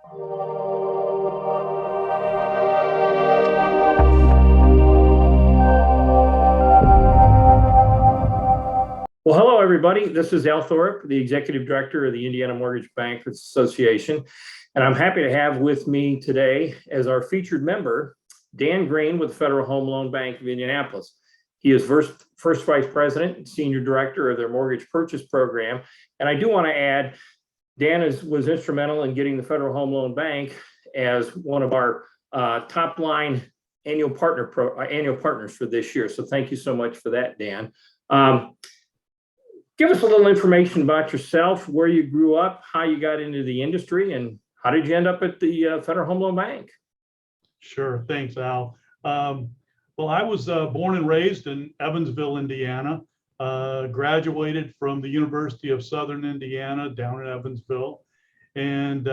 Well, hello, everybody. This is Al Thorup, the Executive Director of the Indiana Mortgage Bankers Association. And I'm happy to have with me today as our featured member, Dan Green with the Federal Home Loan Bank of Indianapolis. He is first Vice President and Senior Director of their Mortgage Purchase Program. And I do want to add, Dan was instrumental in getting the Federal Home Loan Bank as one of our top line annual partners for this year. So thank you so much for that, Dan. Give us a little information about yourself, where you grew up, how you got into the industry, and how did you end up at the Federal Home Loan Bank? Sure. Thanks, Al. Well, I was born and raised in Evansville, Indiana, graduated from the University of Southern Indiana down in Evansville. And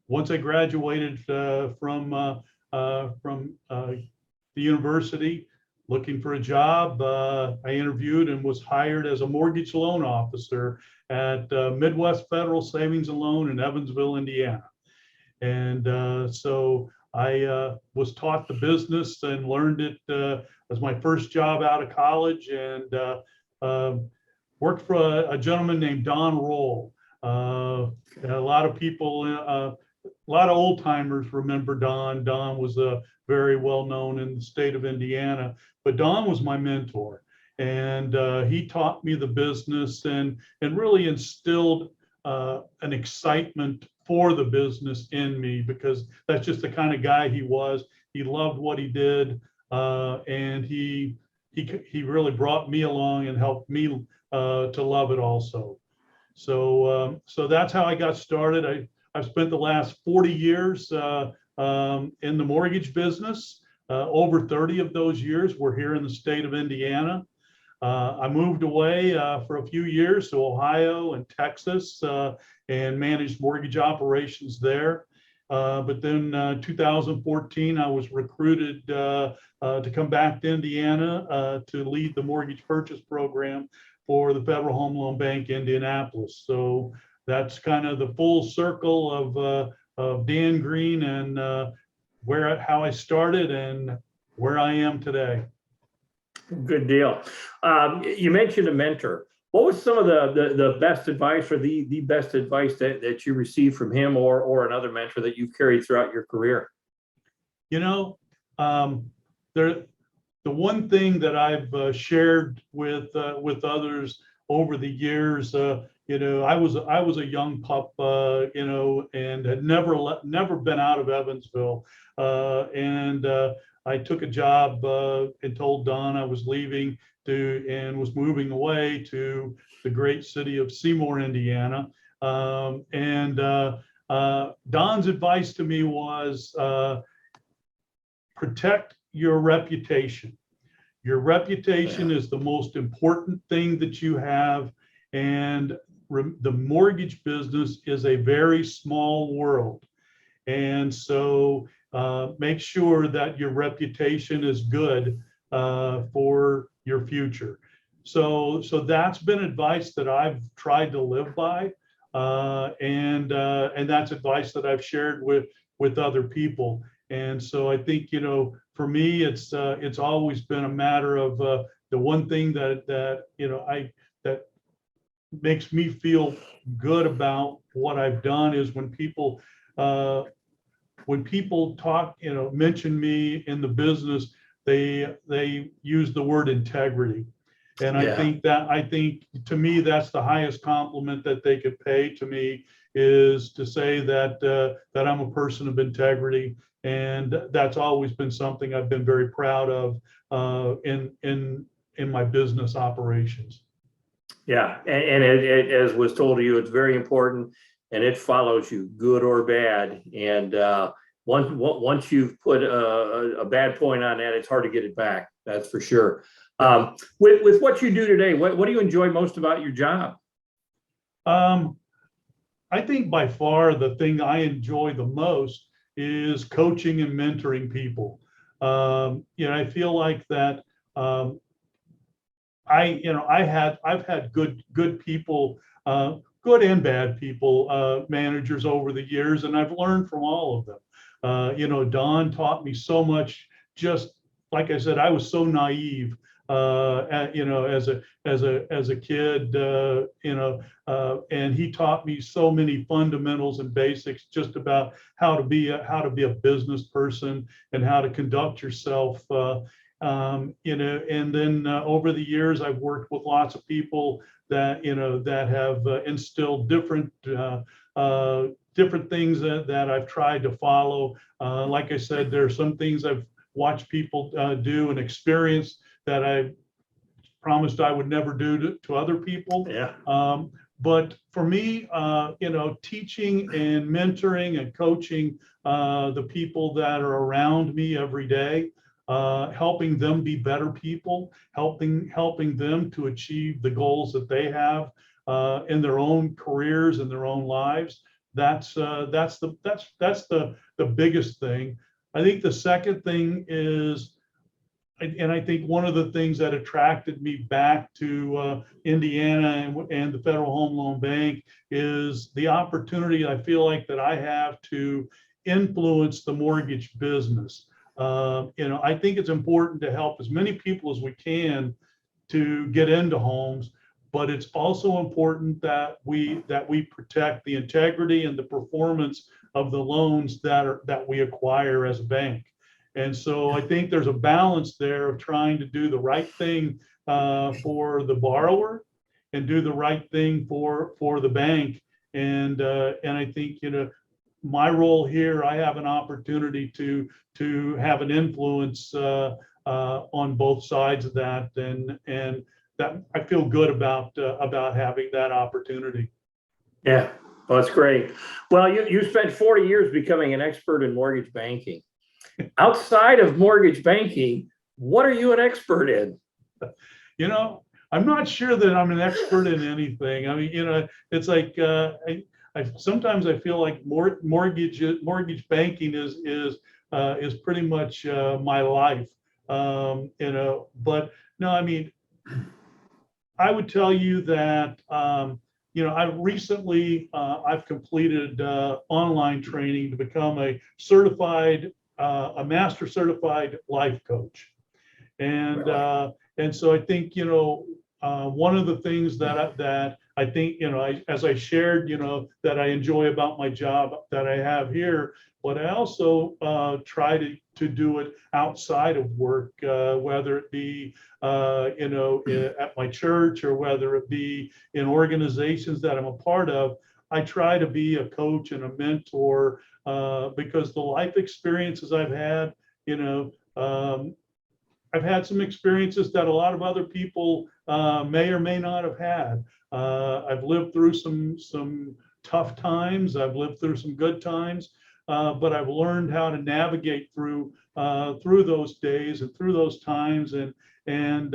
once I graduated from the university, looking for a job, I interviewed and was hired as a mortgage loan officer at Midwest Federal Savings and Loan in Evansville, Indiana. And so I was taught the business and learned it as my first job out of college, and worked for a gentleman named Don Roll. A lot of people, a lot of old timers remember Don. Don was very well known in the state of Indiana, but Don was my mentor, and he taught me the business and really instilled an excitement for the business in me, because that's just the kind of guy he was. He loved what he did, and he really brought me along and helped me to love it also. So that's how I got started. I've spent the last 40 years in the mortgage business. Over 30 of those years were here in the state of Indiana. I moved away for a few years to Ohio and Texas and managed mortgage operations there. But then 2014, I was recruited to come back to Indiana to lead the mortgage purchase program for the Federal Home Loan Bank Indianapolis. So that's kind of the full circle of Dan Green and how I started and where I am today. Good deal. You mentioned a mentor. What was some of the best advice, or the best advice that you received from him or another mentor that you've carried throughout your career? You know, the one thing that I've shared with others over the years, I was a young pup, and had never been out of Evansville, and I took a job and told Don I was leaving and was moving away to the great city of Seymour, Indiana. Don's advice to me was protect your reputation. Your reputation is the most important thing that you have. And the mortgage business is a very small world. And so make sure that your reputation is good for your future. So that's been advice that I've tried to live by, and that's advice that I've shared with other people. And so I think, for me, it's always been a matter of the one thing that makes me feel good about what I've done is when people talk, mention me in the business, they use the word integrity. And yeah. I think to me, that's the highest compliment that they could pay to me, is to say that I'm a person of integrity. And that's always been something I've been very proud of in my business operations. Yeah, and as was told to you, it's very important, and it follows you, good or bad. And once you've put a bad point on that, it's hard to get it back. That's for sure. With what you do today, what do you enjoy most about your job? I think by far the thing I enjoy the most is coaching and mentoring people. I feel like that. I've had good people good and bad people, managers over the years, and I've learned from all of them. Don taught me so much. Just like I said, I was so naive, as a kid, and he taught me so many fundamentals and basics just about how to be a business person and how to conduct yourself. And then over the years, I've worked with lots of people that have instilled different things that I've tried to follow. Like I said, there are some things I've watched people do and experience that I promised I would never do to other people. Yeah. But for me, teaching and mentoring and coaching the people that are around me every day, helping them be better people, helping them to achieve the goals that they have in their own careers and their own lives. That's the biggest thing. I think the second thing is, and I think one of the things that attracted me back to Indiana and the Federal Home Loan Bank is the opportunity I feel like that I have to influence the mortgage business. I think it's important to help as many people as we can to get into homes, but it's also important that we protect the integrity and the performance of the loans that we acquire as a bank. And so I think there's a balance there of trying to do the right thing for the borrower and do the right thing for the bank. And I think, my role here, I have an opportunity to have an influence on both sides of that, and that I feel good about having that opportunity. Yeah, well, that's great. Well, you spent 40 years becoming an expert in mortgage banking. Outside of mortgage banking, what are you an expert in? I'm not sure that I'm an expert in anything. I mean, it's like sometimes I feel like mortgage banking is pretty much my life. But no, I mean, I would tell you that I recently I've completed online training to become a master certified life coach, and so I think one of the things that I think as I shared that I enjoy about my job that I have here, but I also try to do it outside of work, whether it be at my church or whether it be in organizations that I'm a part of. I try to be a coach and a mentor because the life experiences I've had, I've had some experiences that a lot of other people may or may not have had. I've lived through some tough times. I've lived through some good times, but I've learned how to navigate through those days and through those times. And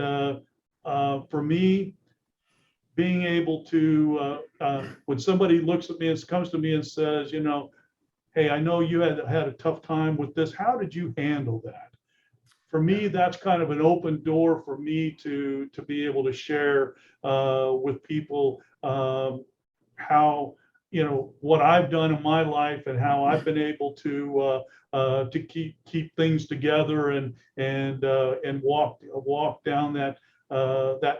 for me, being able to, when somebody looks at me and comes to me and says, hey, I know you had a tough time with this. How did you handle that? For me, that's kind of an open door for me to be able to share with people how, what I've done in my life and how I've been able to keep things together and walk down that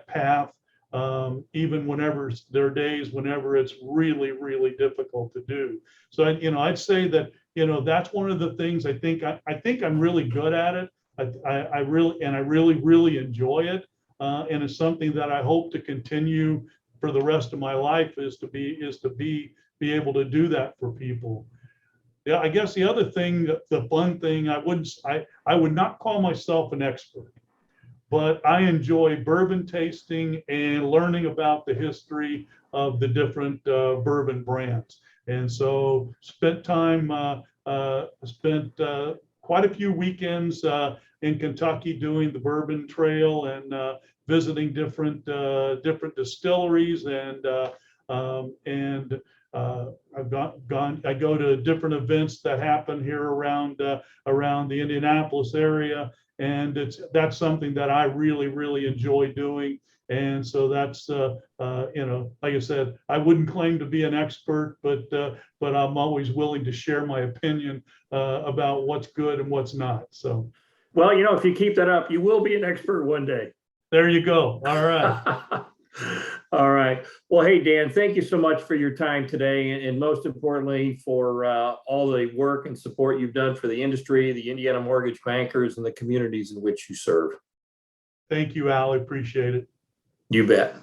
path, even whenever there are days whenever it's really, really difficult to do. So I'd say that that's one of the things I think I'm really good at it. I really enjoy it, and it's something that I hope to continue for the rest of my life is to be able to do that for people. Yeah, I guess the other thing, the fun thing, I would not call myself an expert, but I enjoy bourbon tasting and learning about the history of the different bourbon brands. And so spent quite a few weekends in Kentucky doing the Bourbon Trail and visiting different distilleries, and I go to different events that happen here around the Indianapolis area, and that's something that I really enjoy doing. And so that's, like I said, I wouldn't claim to be an expert, but I'm always willing to share my opinion about what's good and what's not. So Well, if you keep that up, you will be an expert one day. there you go. All right. All right. Well, hey, Dan, thank you so much for your time today. And most importantly, for all the work and support you've done for the industry, the Indiana mortgage bankers, and the communities in which you serve. Thank you, Al. I appreciate it. You bet.